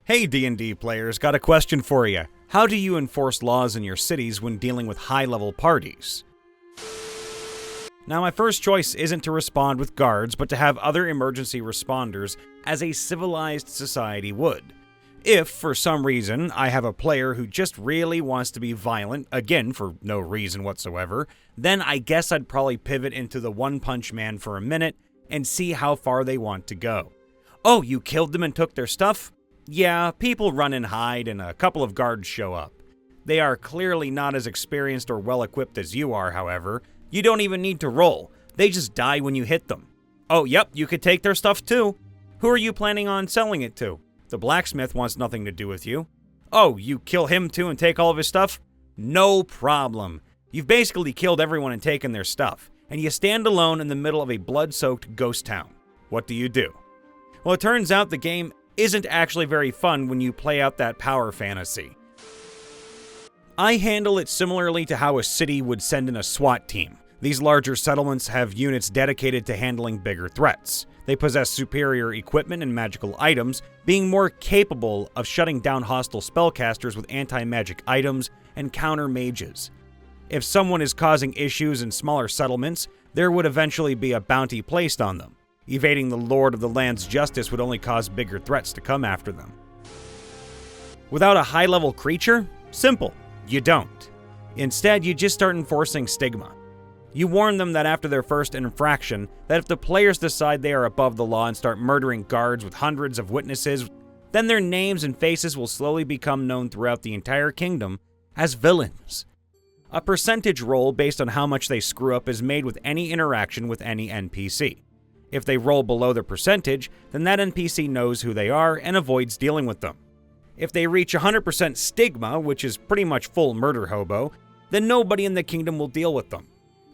Hey D&D players, got a question for you. How do you enforce laws in your cities when dealing with high-level parties? Now, my first choice isn't to respond with guards, but to have other emergency responders as a civilized society would. If, for some reason, I have a player who just really wants to be violent, again for no reason whatsoever, then I guess I'd probably pivot into the one-punch man for a minute and see how far they want to go. Oh, you killed them and took their stuff? Yeah, people run and hide and a couple of guards show up. They are clearly not as experienced or well-equipped as you are, however. You don't even need to roll. They just die when you hit them. Oh, yep, you could take their stuff too. Who are you planning on selling it to? The blacksmith wants nothing to do with you. Oh, you kill him too and take all of his stuff? No problem. You've basically killed everyone and taken their stuff, and you stand alone in the middle of a blood-soaked ghost town. What do you do? Well, it turns out the game isn't actually very fun when you play out that power fantasy. I handle it similarly to how a city would send in a SWAT team. These larger settlements have units dedicated to handling bigger threats. They possess superior equipment and magical items, being more capable of shutting down hostile spellcasters with anti-magic items and counter mages. If someone is causing issues in smaller settlements, there would eventually be a bounty placed on them. Evading the Lord of the Land's justice would only cause bigger threats to come after them. Without a high-level creature? Simple. You don't. Instead, you just start enforcing stigma. You warn them that after their first infraction, that if the players decide they are above the law and start murdering guards with hundreds of witnesses, then their names and faces will slowly become known throughout the entire kingdom as villains. A percentage roll based on how much they screw up is made with any interaction with any NPC. If they roll below the percentage, then that NPC knows who they are and avoids dealing with them. If they reach 100% stigma, which is pretty much full murder hobo, then nobody in the kingdom will deal with them.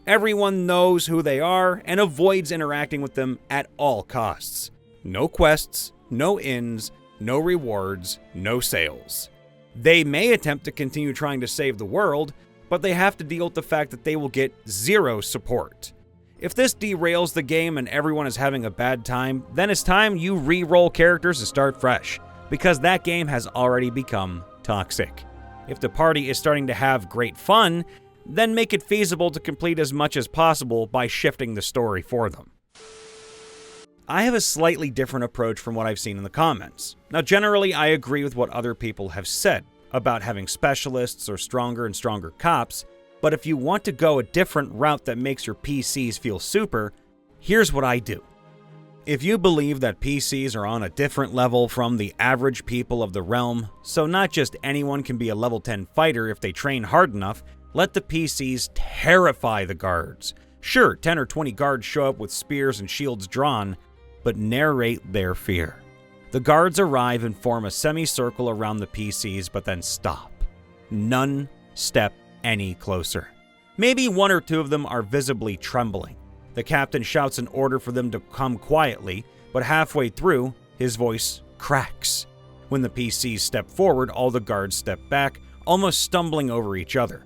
Everyone knows who they are and avoids interacting with them at all costs. No quests, no inns, no rewards, no sales. They may attempt to continue trying to save the world, but they have to deal with the fact that they will get zero support. If this derails the game and everyone is having a bad time, then it's time you re-roll characters and start fresh, because that game has already become toxic. If the party is starting to have great fun, then make it feasible to complete as much as possible by shifting the story for them. I have a slightly different approach from what I've seen in the comments. Now, generally, I agree with what other people have said about having specialists or stronger and stronger cops, but if you want to go a different route that makes your PCs feel super, here's what I do. If you believe that PCs are on a different level from the average people of the realm, so not just anyone can be a level 10 fighter if they train hard enough, let the PCs terrify the guards. Sure, 10 or 20 guards show up with spears and shields drawn, but narrate their fear. The guards arrive and form a semicircle around the PCs, but then stop. None step any closer. Maybe one or two of them are visibly trembling. The captain shouts an order for them to come quietly, but halfway through, his voice cracks. When the PCs step forward, all the guards step back, almost stumbling over each other.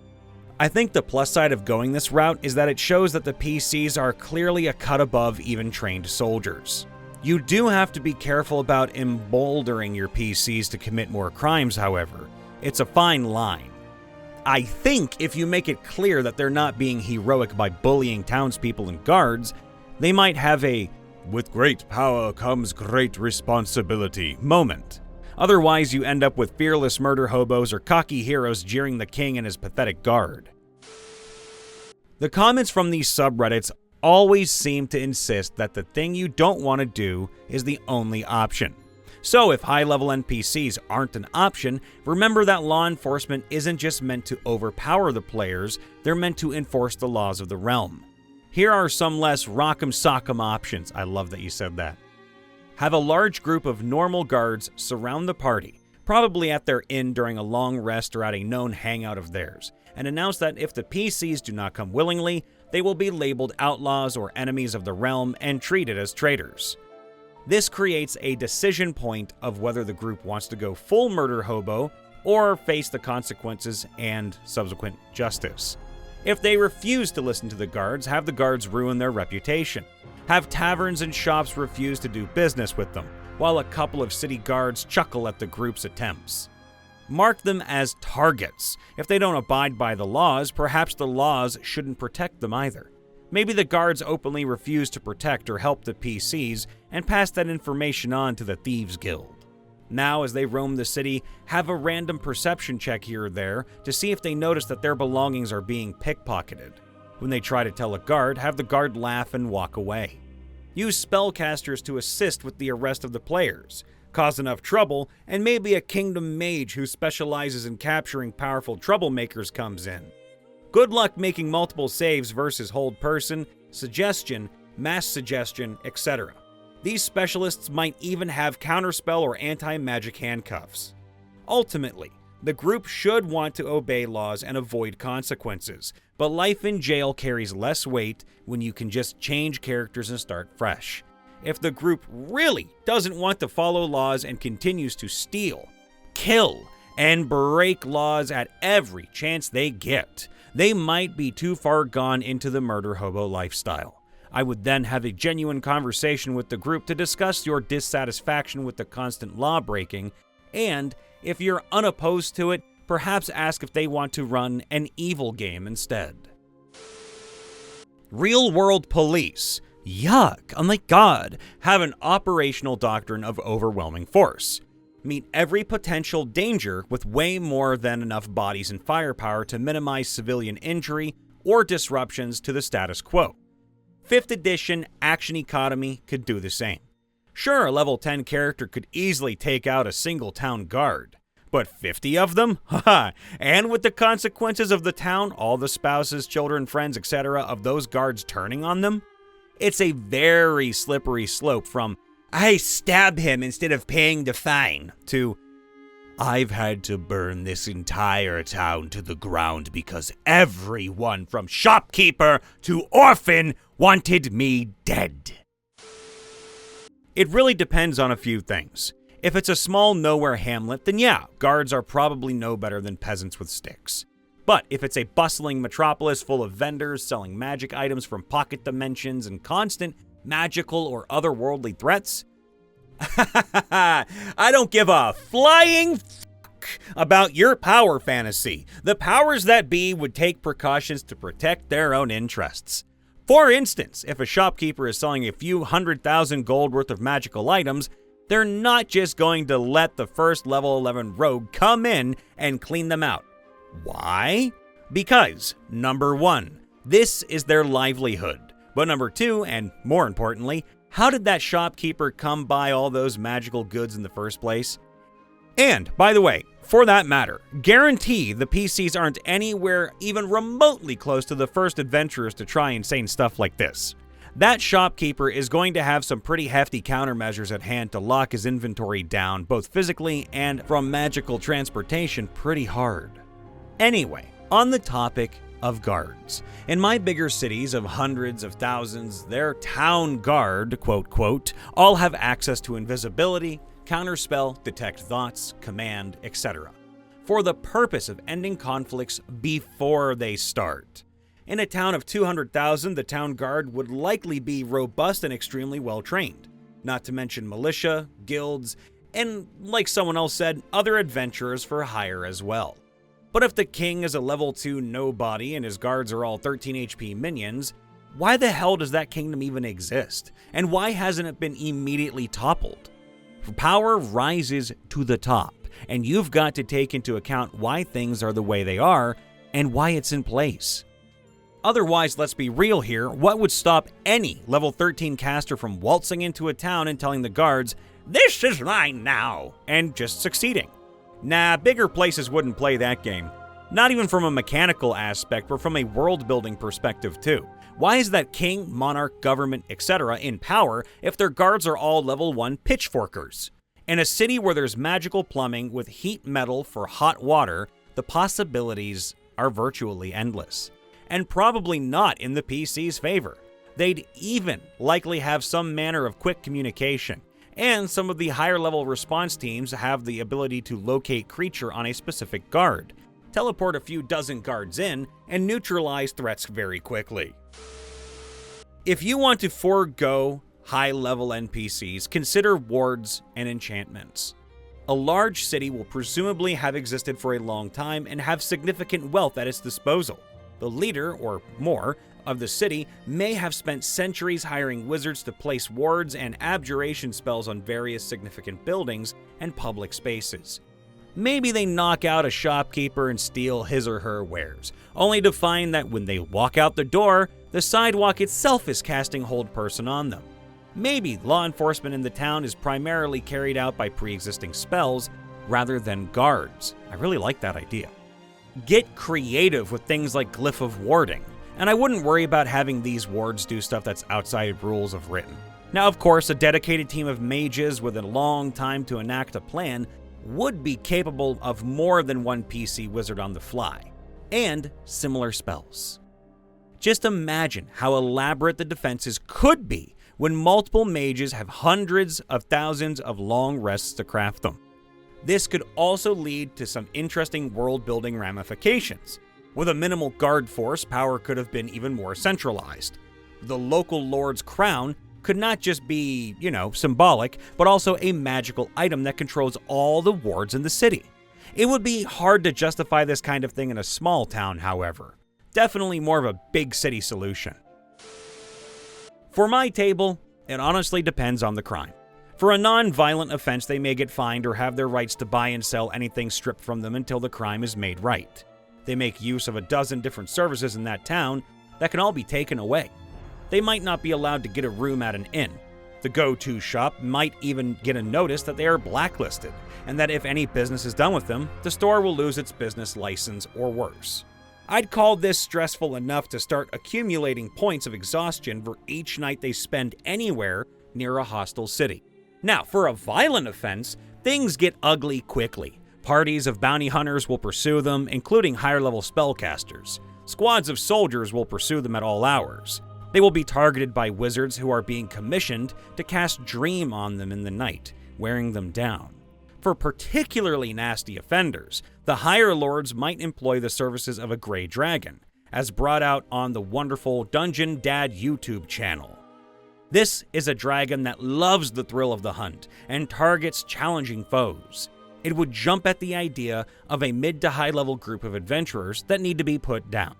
I think the plus side of going this route is that it shows that the PCs are clearly a cut above even trained soldiers. You do have to be careful about emboldening your PCs to commit more crimes, however. It's a fine line. I think if you make it clear that they're not being heroic by bullying townspeople and guards, they might have a "with great power comes great responsibility" moment. Otherwise, you end up with fearless murder hobos or cocky heroes jeering the king and his pathetic guard. The comments from these subreddits always seem to insist that the thing you don't want to do is the only option. So if high-level NPCs aren't an option, remember that law enforcement isn't just meant to overpower the players, they're meant to enforce the laws of the realm. Here are some less rock'em sock'em options. I love that you said that. Have a large group of normal guards surround the party, probably at their inn during a long rest or at a known hangout of theirs, and announce that if the PCs do not come willingly, they will be labeled outlaws or enemies of the realm and treated as traitors. This creates a decision point of whether the group wants to go full murder hobo or face the consequences and subsequent justice. If they refuse to listen to the guards, have the guards ruin their reputation. Have taverns and shops refuse to do business with them. while a couple of city guards chuckle at the group's attempts. Mark them as targets. If they don't abide by the laws, perhaps the laws shouldn't protect them either. Maybe the guards openly refuse to protect or help the PCs and pass that information on to the Thieves Guild. Now, as they roam the city, have a random perception check here or there to see if they notice that their belongings are being pickpocketed. When they try to tell a guard, have the guard laugh and walk away. Use spellcasters to assist with the arrest of the players. Cause enough trouble, and maybe a kingdom mage who specializes in capturing powerful troublemakers comes in. Good luck making multiple saves versus hold person, suggestion, mass suggestion, etc. These specialists might even have counterspell or anti-magic handcuffs. Ultimately, the group should want to obey laws and avoid consequences, but life in jail carries less weight when you can just change characters and start fresh. If the group really doesn't want to follow laws and continues to steal, kill, and break laws at every chance they get, they might be too far gone into the murder hobo lifestyle. I would then have a genuine conversation with the group to discuss your dissatisfaction with the constant law breaking, and if you're unopposed to it, perhaps ask if they want to run an evil game instead. Real-world police. Yuck, oh my god, have an operational doctrine of overwhelming force. Meet every potential danger with way more than enough bodies and firepower to minimize civilian injury or disruptions to the status quo. 5th edition Action Economy could do the same. Sure, a level 10 character could easily take out a single town guard, but 50 of them? Haha, and with the consequences of the town, all the spouses, children, friends, etc. of those guards turning on them? It's a very slippery slope from, I stab him instead of paying the fine, to, I've had to burn this entire town to the ground because everyone from shopkeeper to orphan wanted me dead. It really depends on a few things. If it's a small nowhere hamlet, then yeah, guards are probably no better than peasants with sticks. But if it's a bustling metropolis full of vendors selling magic items from pocket dimensions and constant magical or otherworldly threats, I don't give a flying fuck about your power fantasy. The powers that be would take precautions to protect their own interests. For instance, if a shopkeeper is selling a few 100,000 gold worth of magical items, they're not just going to let the first level 11 rogue come in and clean them out. Why? Because, number 1, this is their livelihood. But number 2, and more importantly, how did that shopkeeper come by all those magical goods in the first place? And, by the way, for that matter, guarantee the PCs aren't anywhere even remotely close to the first adventurers to try insane stuff like this. That shopkeeper is going to have some pretty hefty countermeasures at hand to lock his inventory down, both physically and from magical transportation, pretty hard. Anyway, on the topic of guards. In my bigger cities of hundreds of thousands, their town guard, quote, quote, all have access to invisibility, counterspell, detect thoughts, command, etc. for the purpose of ending conflicts before they start. In a town of 200,000, the town guard would likely be robust and extremely well trained, not to mention militia, guilds, and, like someone else said, other adventurers for hire as well. But if the king is a level 2 nobody and his guards are all 13 HP minions, why the hell does that kingdom even exist? And why hasn't it been immediately toppled? Power rises to the top, and you've got to take into account why things are the way they are and why it's in place. Otherwise, let's be real here, what would stop any level 13 caster from waltzing into a town and telling the guards, "This is mine now," and just succeeding? Nah, bigger places wouldn't play that game. Not even from a mechanical aspect, but from a world-building perspective too. Why is that king, monarch, government, etc. in power if their guards are all level 1 pitchforkers? In a city where there's magical plumbing with heat metal for hot water, the possibilities are virtually endless. And probably not in the PC's favor. They'd even likely have some manner of quick communication. And some of the higher level response teams have the ability to locate creature on a specific guard, teleport a few dozen guards in, and neutralize threats very quickly. If you want to forego high-level NPCs, consider wards and enchantments. A large city will presumably have existed for a long time and have significant wealth at its disposal. The leader, or more, of the city may have spent centuries hiring wizards to place wards and abjuration spells on various significant buildings and public spaces. Maybe they knock out a shopkeeper and steal his or her wares, only to find that when they walk out the door, the sidewalk itself is casting hold person on them. Maybe law enforcement in the town is primarily carried out by pre-existing spells rather than guards. I really like that idea. Get creative with things like Glyph of Warding, and I wouldn't worry about having these wards do stuff that's outside rules of written. Now, of course, a dedicated team of mages with a long time to enact a plan would be capable of more than one PC wizard on the fly, and similar spells. Just imagine how elaborate the defenses could be when multiple mages have hundreds of thousands of long rests to craft them. This could also lead to some interesting world-building ramifications. With a minimal guard force, power could have been even more centralized. The local lord's crown could not just be, symbolic, but also a magical item that controls all the wards in the city. It would be hard to justify this kind of thing in a small town, however. Definitely more of a big city solution. For my table, it honestly depends on the crime. For a non-violent offense, they may get fined or have their rights to buy and sell anything stripped from them until the crime is made right. They make use of a dozen different services in that town that can all be taken away. They might not be allowed to get a room at an inn. The go-to shop might even get a notice that they are blacklisted, and that if any business is done with them, the store will lose its business license or worse. I'd call this stressful enough to start accumulating points of exhaustion for each night they spend anywhere near a hostile city. Now, for a violent offense, things get ugly quickly. Parties of bounty hunters will pursue them, including higher-level spellcasters. Squads of soldiers will pursue them at all hours. They will be targeted by wizards who are being commissioned to cast Dream on them in the night, wearing them down. For particularly nasty offenders, the higher lords might employ the services of a gray dragon, as brought out on the wonderful Dungeon Dad YouTube channel. This is a dragon that loves the thrill of the hunt and targets challenging foes. It would jump at the idea of a mid to high level group of adventurers that need to be put down.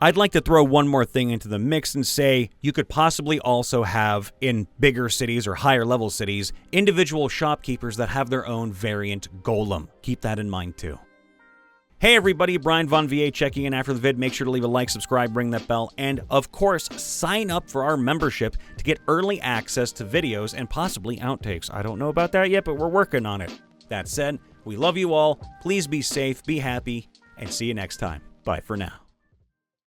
I'd like to throw one more thing into the mix and say you could possibly also have, in bigger cities or higher level cities, individual shopkeepers that have their own variant golem. Keep that in mind too. Hey everybody, Brian Von VA checking in after the vid. Make sure to leave a like, subscribe, ring that bell, and of course, sign up for our membership to get early access to videos and possibly outtakes. I don't know about that yet, but we're working on it. That said, we love you all. Please be safe, be happy, and see you next time. Bye for now.